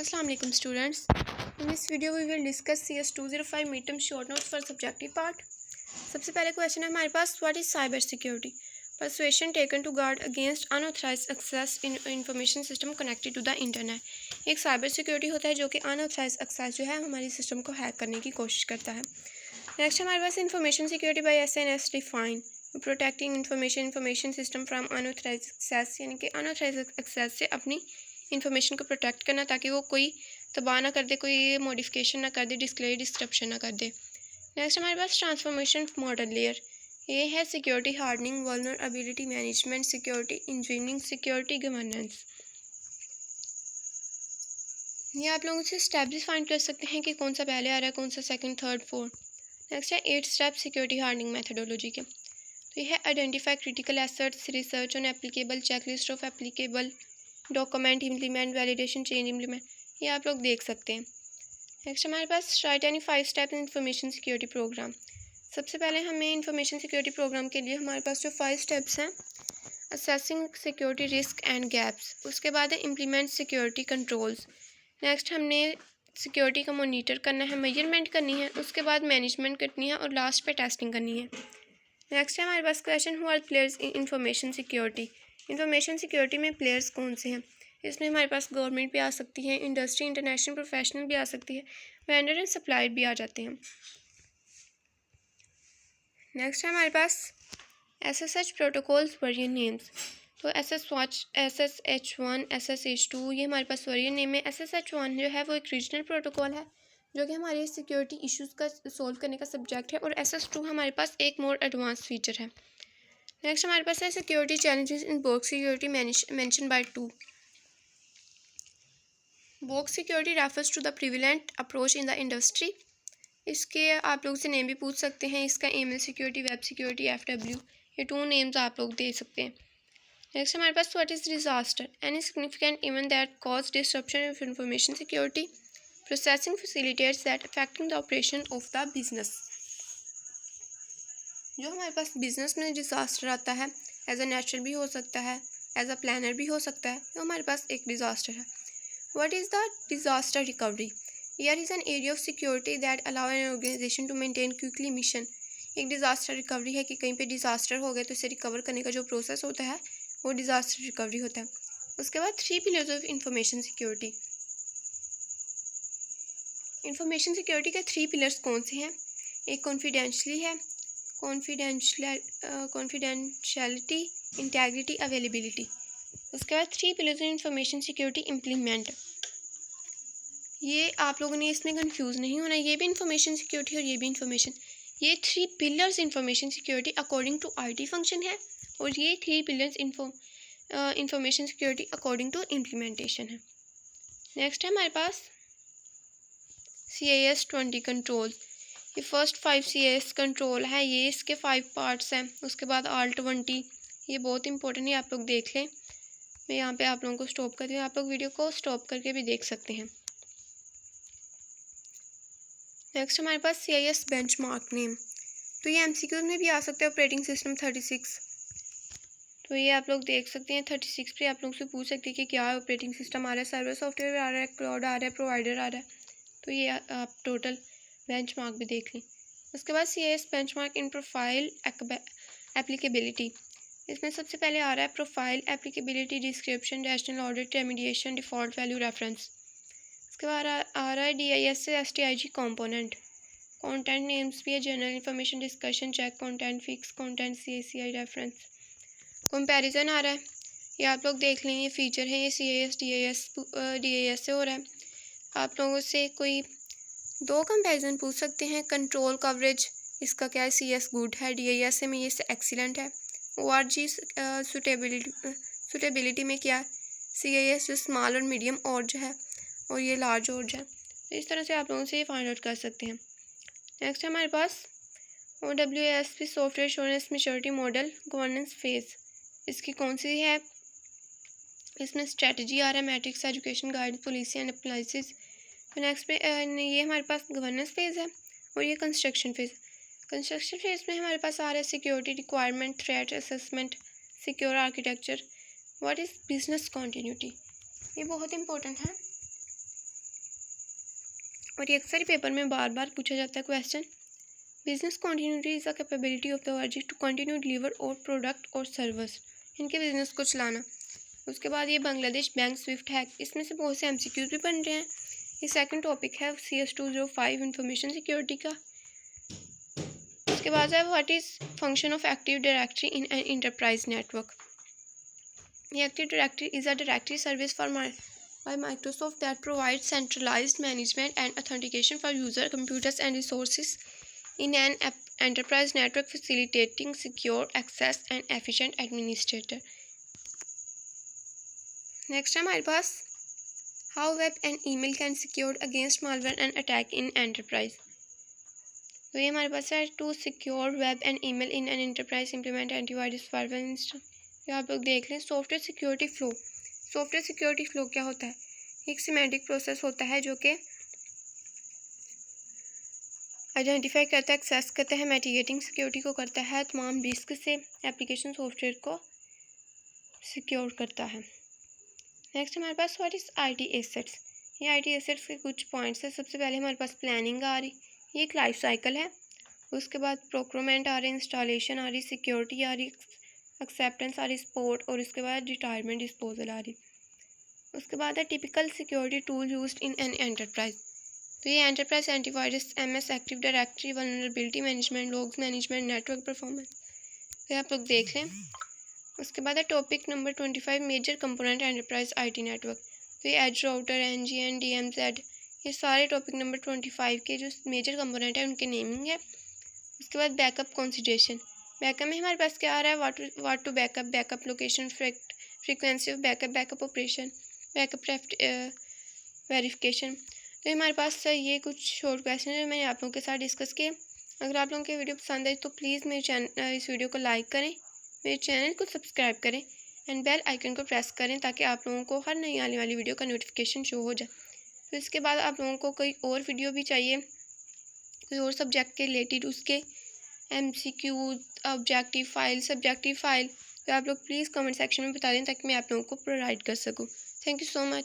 Assalamu alaikum students. In this video we will discuss CS 205 midterm short notes for subjective part. सबसे पहले question है हमारे पास, what is cyber security? Persuasion taken to guard against unauthorised access in information system connected to the internet. एक cyber security होता है जो कि अनऑथराइज्ड एक्सेस जो है हमारी सिस्टम को हैक करने की कोशिश करता है। नेक्स्ट हमारे पास information security by SNS define protecting information system from unauthorised access, यानी कि अनऑथराइज्ड एक्सेस से अपनी इंफॉर्मेशन को प्रोटेक्ट करना ताकि वो कोई तबाह ना कर दे, कोई मॉडिफिकेशन ना कर दे, डिस्क्रिप्शन ना कर दे। नेक्स्ट हमारे पास ट्रांसफॉर्मेशन मॉडल लेयर, ये है security hardening, vulnerability management, security engineering, security governance. ये आप लोगों से स्टेप डिफाइन कर सकते हैं कि कौन सा पहले आ रहा है, कौन सा सेकंड, थर्ड, फोर्थ। नेक्स्ट है 8 स्टेप सिक्योरिटी हार्डनिंग मेथडोलॉजी के। तो ये है identify critical assets, research on applicable, checklist of applicable, document, implement, validation, change implement, ये आप लोग देख सकते हैं। नेक्स्ट हमारे पास write any 5 step information security program. सबसे पहले हमें इंफॉर्मेशन सिक्योरिटी प्रोग्राम के लिए हमारे पास जो 5 स्टेप्स हैं, assessing security risk and gaps, उसके बाद है इम्प्लीमेंट सिक्योरिटी कंट्रोल्स, नेक्स्ट हमने सिक्योरिटी का मोनीटर करना है, मेजरमेंट करनी है, उसके बाद मैनेजमेंट करनी है और लास्ट पे टेस्टिंग करनी है। नेक्स्ट है हमारे पास question, who are players in information security. Information security में प्लेयर्स कौन से हैं? इसमें हमारे पास गवर्नमेंट भी आ सकती है, इंडस्ट्री, इंटरनेशनल प्रोफेशनल भी आ सकती है, वेंडर एंड सप्लायर भी आ जाते हैं। नेक्स्ट है हमारे पास SSH प्रोटोकॉल्स वर्जन नेम्स। तो SSH1, SSH2, ये हमारे पास वर्जन नेम है। SSH1 जो है वो एक रीजनल प्रोटोकॉल है जो कि हमारे सिक्योरिटी इश्यूज़ का सोल्व करने का सब्जेक्ट है, और SS2 हमारे पास एक मोर एडवांस फीचर है। नेक्स्ट हमारे पास है security challenges in box security mention by 2। Box security refers to the prevalent approach in the industry. इसके आप लोग से नेम भी पूछ सकते हैं, इसका email security, web security, FW, ये 2 नेम्स आप लोग दे सकते हैं। नेक्स्ट हमारे पास what is disaster, any significant event that cause disruption of information security processing facilitates that affecting the operation of the business. जो हमारे पास बिजनेस में डिजास्टर आता है, एज अ नेचुरल भी हो सकता है, एज अ प्लानर भी हो सकता है, तो हमारे पास एक डिजास्टर है। What is the disaster recovery? Here is an area of security that allow an organization to maintain quickly mission। एक डिज़ास्टर रिकवरी है कि कहीं पे डिज़ास्टर हो गया तो इसे रिकवर करने का जो प्रोसेस होता है वो डिज़ास्टर रिकवरी होता है। उसके बाद 3 pillars of information security. Information security के 3 पिलर्स कौन से हैं? एक कॉन्फिडेंशली है, कॉन्फिडेंशियलिटी, इंटेग्रिटी, अवेलेबिलिटी। उसके बाद 3 pillars of information security implement. ये आप लोगों ने इसमें कंफ्यूज नहीं होना, ये भी इंफॉर्मेशन सिक्योरिटी और ये भी इंफॉर्मेशन, ये 3 pillars information security according to IT function है, और ये 3 pillars information security according to implementation है। नेक्स्ट है हमारे पास CIS 20 कंट्रोल। ये फर्स्ट 5 CIS कंट्रोल है, ये इसके 5 पार्ट्स हैं। उसके बाद ALT 20, ये बहुत इंपॉर्टेंट है, आप लोग देख लें। मैं यहाँ पे आप लोगों को स्टॉप करती हूँ, आप लोग वीडियो को स्टॉप करके भी देख सकते हैं। नेक्स्ट हमारे पास CIS बेंचमार्क नेम, तो ये MCQ में भी आ सकता है। ऑपरेटिंग सिस्टम 36, तो ये आप लोग देख सकते हैं। 36 पे आप लोग से पूछ सकते हैं कि क्या ऑपरेटिंग सिस्टम आ रहा है, सर्वर सॉफ्टवेयर आ रहा है, क्लाउड आ रहा है, प्रोवाइडर आ रहा है, तो ये आप टोटल बेंचमार्क भी देख लें। उसके बाद CIS बेंचमार्क इन प्रोफाइल एप्लीकेबिलिटी, इसमें सबसे पहले आ रहा है profile applicability, description, rational order, termination, default value, reference. उसके बाद आ रहा है DIS से STIG कंपोनेंट। कंटेंट नेम्स भी है, general information, discussion, check content, fix content, CACI reference. Comparison आ रहा है, ये आप लोग देख लें, ये फीचर है, ये CIS DIS से हो रहा है। आप लोगों से कोई 2 कंपैरिजन पूछ सकते हैं। कंट्रोल कवरेज, इसका क्या है, CS गुड है, DIS में ये एक्सीलेंट है। ORG सुटेबिलिटी में क्या है, CIS जो स्मॉल और मीडियम और जो है, और ये लार्ज और जो है, तो इस तरह से आप लोगों से ये फाइंड आउट कर सकते हैं। नेक्स्ट है हमारे पास OWASP software assurance maturity model governance phase, इसकी कौन सी है? इसमें स्ट्रेटजी आ रहा है, matrix, education, guide, policy and analysis. Next पे ये हमारे पास गवर्नेंस फेज है, और ये कंस्ट्रक्शन फेज। कंस्ट्रक्शन फेज में हमारे पास आ रहा है security requirement, threat assessment, secure architecture, what is business continuity, ये बहुत इंपॉर्टेंट है। और ये अक्सर ही पेपर में बार बार पूछा जाता है question. Business continuity is the capability of the वर्जिश टू कंटिन्यू डिलीवर और प्रोडक्ट और सर्विस, इनके बिजनेस को चलाना। उसके बाद ये बांग्लादेश बैंक स्विफ्ट हैक, इसमें से बहुत से MCQs भी बन रहे हैं। ये सेकंड टॉपिक है CS205 इंफॉर्मेशन सिक्योरिटी का। उसके बाद है what is function of active directory in an enterprise network. ये active directory is a directory service for by Microsoft that provides centralized management and authentication for user computers and resources in an enterprise network, facilitating secure access and efficient administrator. Next है हमारे पास how web and email can secured against malware and attack in enterprise. तो ये हमारे पास है to secure web and email in an enterprise implement antivirus firewall install। ये आप लोग देख लें। Software security flow, software security flow क्या होता है? एक सिमेंटिक प्रोसेस होता है जो कि आइडेंटिफाई करता है, एक्सेस करता है, मिटिगेटिंग सिक्योरिटी को करता है, तमाम रिस्क से एप्लीकेशन सॉफ्टवेयर को सिक्योर करता है। नेक्स्ट हमारे पास व्हाट इज़ IT एसेट्स। ये IT एसेट्स के कुछ पॉइंट्स हैं। सबसे पहले हमारे पास प्लानिंग आ रही, ये एक लाइफ साइकिल है। उसके बाद प्रोक्योरमेंट आ रही, इंस्टॉलेशन आ रही, सिक्योरिटी आ रही, एक्सेप्टेंस आ रही, सपोर्ट, और उसके बाद रिटायरमेंट डिस्पोजल आ रही। उसके बाद है typical security tool used in an enterprise. तो ये enterprise antivirus, MS active directory, vulnerability management, logs management, network performance, तो आप लोग देख लें। उसके बाद है topic number 25 major component enterprise IT network. तो ये एज राउटर, NGN, DMZ, ये सारे टॉपिक नंबर 25 के जो मेजर कंपोनेंट है उनके नेमिंग है। उसके बाद बैकअप कंसिडरेशन, बैकअप में हमारे पास क्या आ रहा है? What to backup, backup location, frequency of backup, backup operation, backup verification. तो हमारे पास ये कुछ शॉर्ट क्वेश्चन है मैंने आप लोगों के साथ डिस्कस किए। अगर आप लोगों की वीडियो पसंद आई तो प्लीज़ मेरे चैनल इस वीडियो को लाइक करें, मेरे चैनल को सब्सक्राइब करें एंड बेल आइकन को प्रेस करें ताकि आप लोगों को हर नई आने वाली वीडियो का नोटिफिकेशन शो हो जाए। तो इसके बाद आप लोगों को कोई और वीडियो भी चाहिए, कोई और सब्जेक्ट के रिलेटेड, उसके MCQ, objective file, subjective file, तो आप लोग प्लीज़ कमेंट सेक्शन में बता दें ताकि मैं आप लोगों को प्रोवाइड कर सकूँ। Thank you so much.